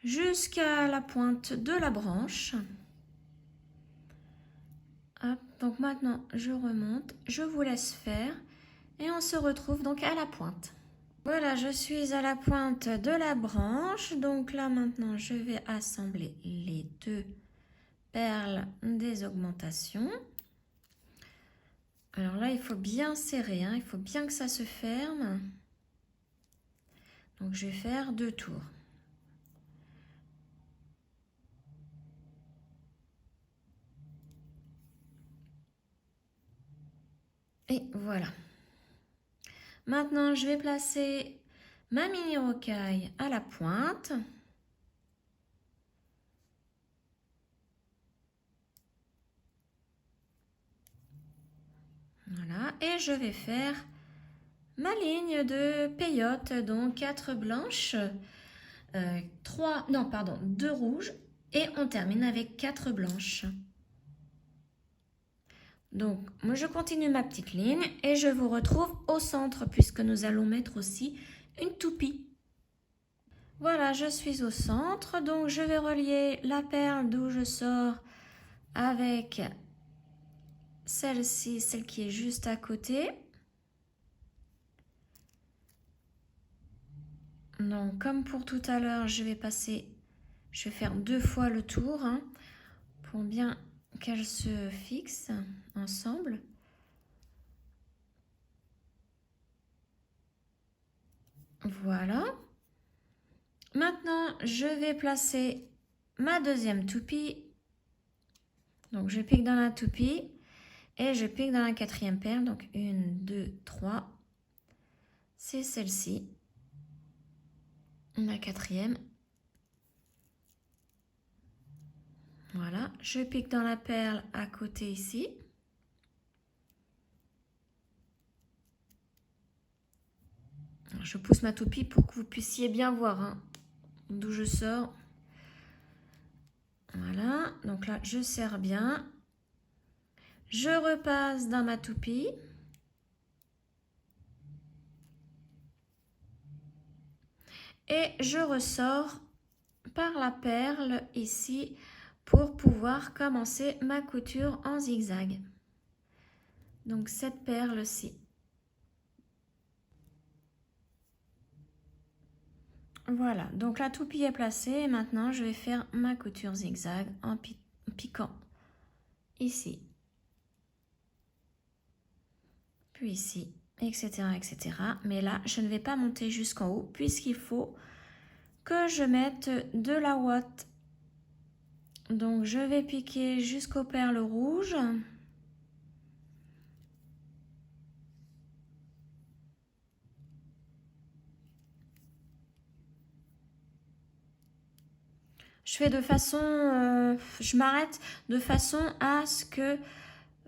jusqu'à la pointe de la branche. Hop, donc maintenant, je remonte, je vous laisse faire et on se retrouve donc à la pointe. Voilà, je suis à la pointe de la branche. Donc là, maintenant, je vais assembler les 2 perles des augmentations. Alors là, il faut bien serrer, hein, il faut bien que ça se ferme. Donc, je vais faire 2 tours. Et voilà. Maintenant, je vais placer ma mini rocaille à la pointe. Voilà, et je vais faire ma ligne de peyote, donc 4 blanches, 2 rouges, et on termine avec 4 blanches. Donc, moi je continue ma petite ligne et je vous retrouve au centre puisque nous allons mettre aussi une toupie. Voilà, je suis au centre, donc je vais relier la perle d'où je sors avec celle-ci, celle qui est juste à côté. Donc, comme pour tout à l'heure, je vais faire 2 fois le tour, hein, pour bien qu'elles se fixent ensemble. Voilà. Maintenant, je vais placer ma deuxième toupie. Donc, je pique dans la toupie et je pique dans la 4e perle. Donc, 1, 2, 3. C'est celle-ci. La 4e. Voilà. Je pique dans la perle à côté ici. Alors, je pousse ma toupie pour que vous puissiez bien voir, hein, d'où je sors. Voilà, donc là, je serre bien. Je repasse dans ma toupie. Et je ressors par la perle ici pour pouvoir commencer ma couture en zigzag. Donc cette perle-ci. Voilà, donc la toupie est placée et maintenant je vais faire ma couture zigzag en piquant ici, puis ici, etc., etc. Mais là, je ne vais pas monter jusqu'en haut puisqu'il faut que je mette de la ouate. Donc je vais piquer jusqu'aux perles rouges. Je fais de façon, je m'arrête de façon à ce que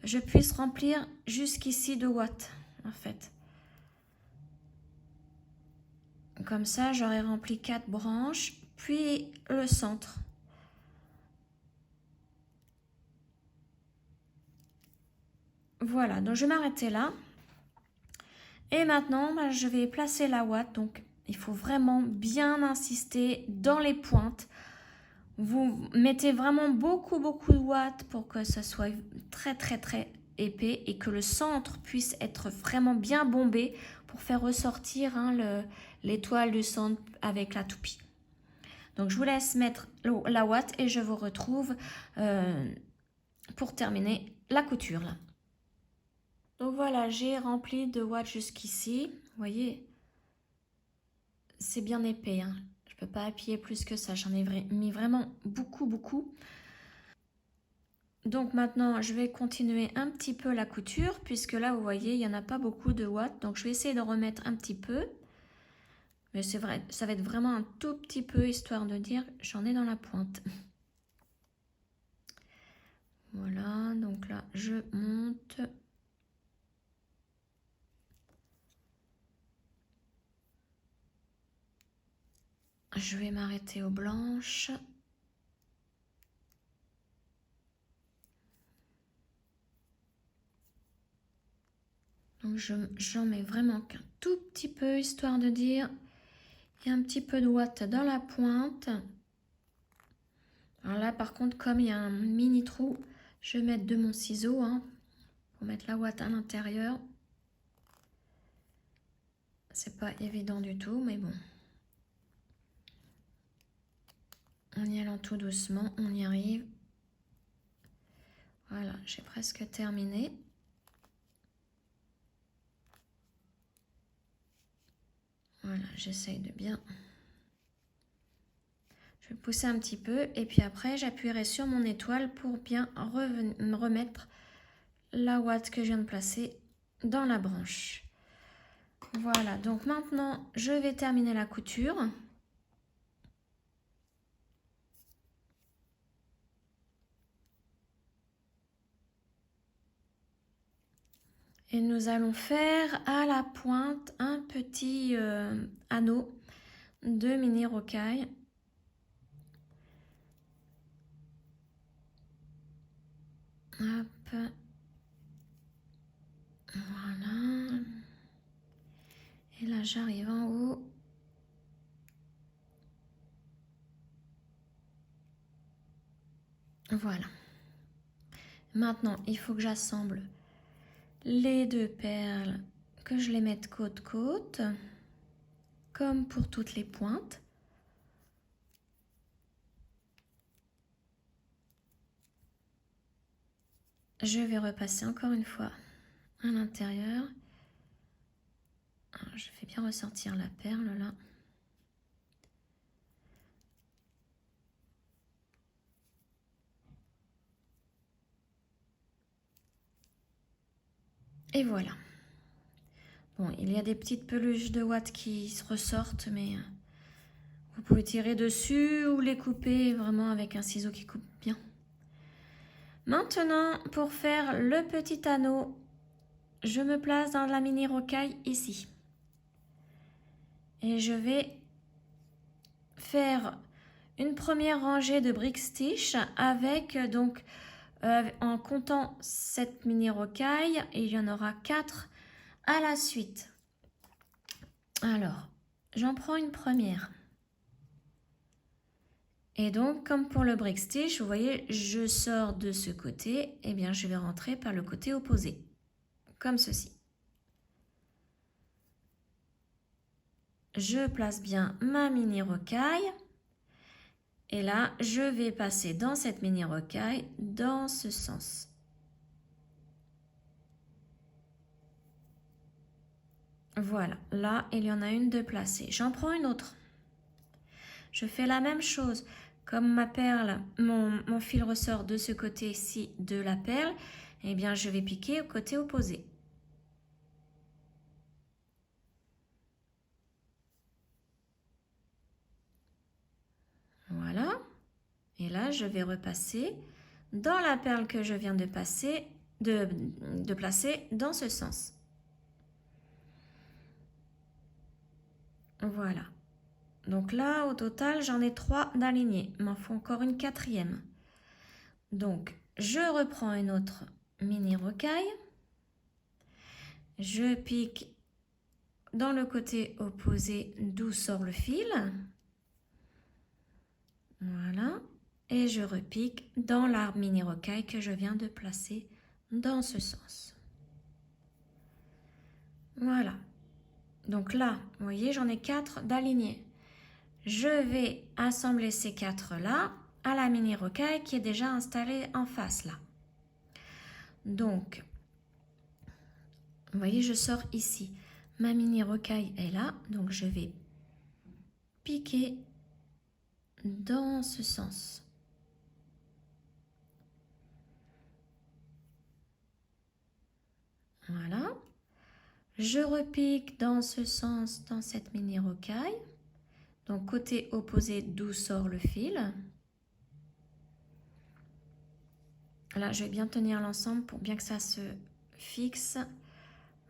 je puisse remplir jusqu'ici de ouate, en fait. Comme ça, j'aurai rempli 4 branches, puis le centre. Voilà, donc je vais m'arrêter là. Et maintenant, je vais placer la ouate. Donc, il faut vraiment bien insister dans les pointes. Vous mettez vraiment beaucoup de ouate pour que ce soit très épais et que le centre puisse être vraiment bien bombé pour faire ressortir l'étoile du centre avec la toupie. Donc je vous laisse mettre la ouate et je vous retrouve pour terminer la couture là. Donc voilà, j'ai rempli de ouate jusqu'ici. Vous voyez, c'est bien épais, hein. Je ne peux pas appuyer plus que ça. J'en ai mis vraiment beaucoup. Donc maintenant, je vais continuer un petit peu la couture puisque là, vous voyez, il n'y en a pas beaucoup de ouate. Donc je vais essayer de remettre un petit peu. Mais c'est vrai, ça va être vraiment un tout petit peu histoire de dire j'en ai dans la pointe. Voilà, donc là, je monte. Je vais m'arrêter aux blanches. Donc j'en mets vraiment qu'un tout petit peu, histoire de dire il y a un petit peu de ouate dans la pointe. Alors là, par contre, comme il y a un mini trou, je vais mettre de mon ciseau pour mettre la ouate à l'intérieur. C'est pas évident du tout, mais bon. En y allant tout doucement, on y arrive. Voilà, j'ai presque terminé. Voilà, j'essaye de bien... Je vais pousser un petit peu et puis après, j'appuierai sur mon étoile pour bien remettre la ouate que je viens de placer dans la branche. Voilà, donc maintenant, je vais terminer la couture. Et nous allons faire à la pointe un petit anneau de mini rocaille. Hop. Voilà. Et là, j'arrive en haut. Voilà. Maintenant, il faut que j'assemble les deux perles, que je les mette côte-côte, comme pour toutes les pointes. Je vais repasser encore une fois à l'intérieur. Je fais bien ressortir la perle là. Et voilà. Bon, il y a des petites peluches de ouate qui se ressortent, mais vous pouvez tirer dessus ou les couper vraiment avec un ciseau qui coupe bien. Maintenant, pour faire le petit anneau, je me place dans la mini rocaille ici. Et je vais faire une première rangée de brick stitch avec donc en comptant cette mini rocaille, et il y en aura 4 à la suite. Alors, j'en prends une première. Et donc, comme pour le brick stitch, vous voyez, je sors de ce côté, et bien je vais rentrer par le côté opposé, comme ceci. Je place bien ma mini rocaille, et là, je vais passer dans cette mini rocaille dans ce sens. Voilà, là, il y en a une de placée. J'en prends une autre. Je fais la même chose. Comme ma perle, mon fil ressort de ce côté-ci de la perle, eh bien, je vais piquer au côté opposé. Voilà. Et là, je vais repasser dans la perle que je viens de passer, de placer dans ce sens. Voilà. Donc là, au total, j'en ai 3 d'alignés. Il m'en faut encore une 4e. Donc, je reprends une autre mini rocaille. Je pique dans le côté opposé d'où sort le fil. Voilà. Et je repique dans la mini rocaille que je viens de placer dans ce sens. Voilà. Donc là, vous voyez, j'en ai 4 d'alignés. Je vais assembler ces 4 là à la mini rocaille qui est déjà installée en face là. Donc, vous voyez, je sors ici. Ma mini rocaille est là, donc je vais piquer dans ce sens. Voilà. Je repique dans ce sens dans cette mini rocaille. Donc côté opposé d'où sort le fil. Là, je vais bien tenir l'ensemble pour bien que ça se fixe.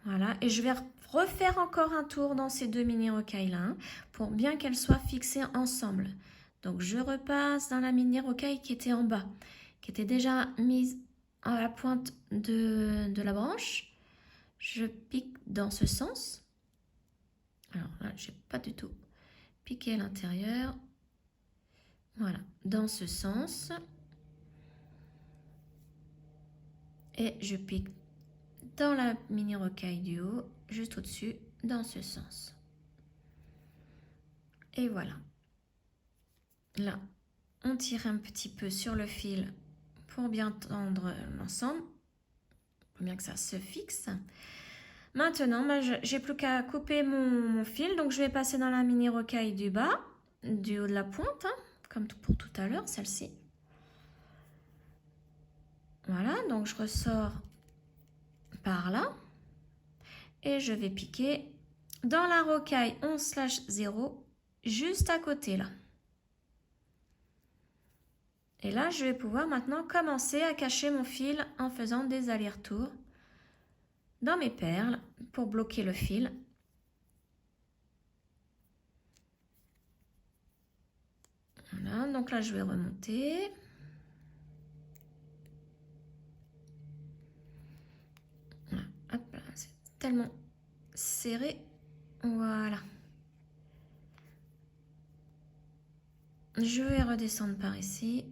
Voilà. Et je vais refaire encore un tour dans ces 2 mini rocailles là pour bien qu'elles soient fixées ensemble. Donc je repasse dans la mini rocaille qui était en bas, qui était déjà mise à la pointe de la branche. Je pique dans ce sens. Alors là, je n'ai pas du tout piqué à l'intérieur. Voilà, dans ce sens. Et je pique dans la mini rocaille du haut, juste au-dessus, dans ce sens. Et voilà. Là, on tire un petit peu sur le fil pour bien tendre l'ensemble, pour bien que ça se fixe. Maintenant, j'ai plus qu'à couper mon fil, donc je vais passer dans la mini rocaille du bas, du haut de la pointe, comme pour tout à l'heure, celle-ci. Voilà, donc je ressors par là et je vais piquer dans la rocaille 11/0 juste à côté là. Et là, je vais pouvoir maintenant commencer à cacher mon fil en faisant des allers-retours dans mes perles pour bloquer le fil. Voilà, donc là, je vais remonter. Voilà, hop là, c'est tellement serré. Voilà. Je vais redescendre par ici.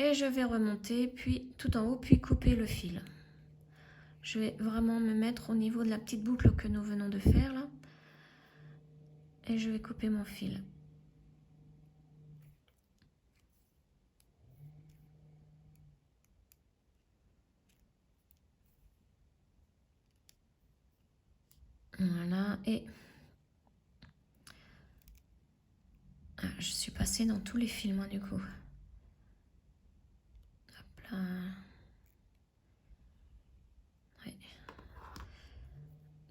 Et je vais remonter, puis tout en haut, puis couper le fil. Je vais vraiment me mettre au niveau de la petite boucle que nous venons de faire là. Et je vais couper mon fil. Voilà, et je suis passée dans tous les fils, moi, du coup. Hop là. Ouais.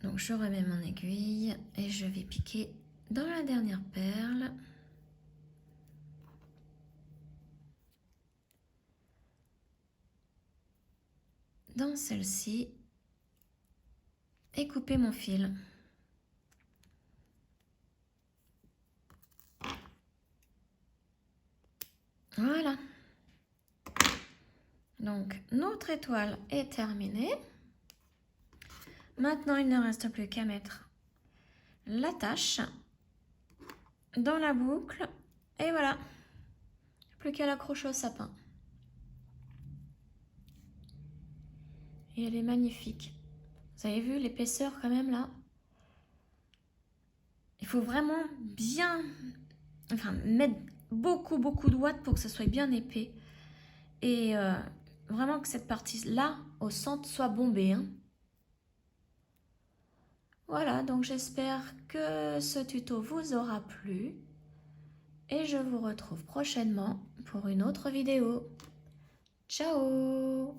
Donc, je remets mon aiguille et je vais piquer dans la dernière perle. Dans celle-ci. Et couper mon fil. Voilà. Donc, notre étoile est terminée. Maintenant, il ne reste plus qu'à mettre l'attache dans la boucle. Et voilà, plus qu'à l'accrocher au sapin. Et elle est magnifique. Vous avez vu l'épaisseur quand même là? Il faut vraiment bien, mettre beaucoup de watts pour que ce soit bien épais. Et vraiment que cette partie-là, au centre, soit bombée. Hein. Voilà, donc j'espère que ce tuto vous aura plu. Et je vous retrouve prochainement pour une autre vidéo. Ciao!